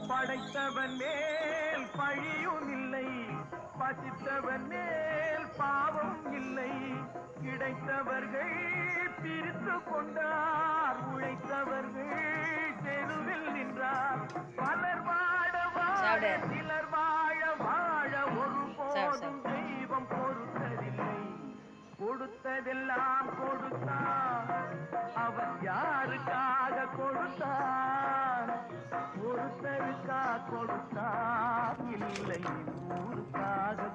படைத்தவன் மேல் பழியும் இல்லை, பசித்தவன் மேல் பாவம் இல்லை. கிடைத்தவர்கள் பிரித்து கொண்டார், உழைத்தவர்கள் தெருவில் நின்றார். பலர் வாழ வாழ சிலர் வாழ வாழ ஒரு போதும் தெய்வம் பொறுத்ததில்லை. கொடுத்ததெல்லாம் கொடுத்தார், அவர் யாருக்காக கொடுத்தார்? ஒருத்தருக்காக கொடுத்தார், இல்லை ஊருக்காக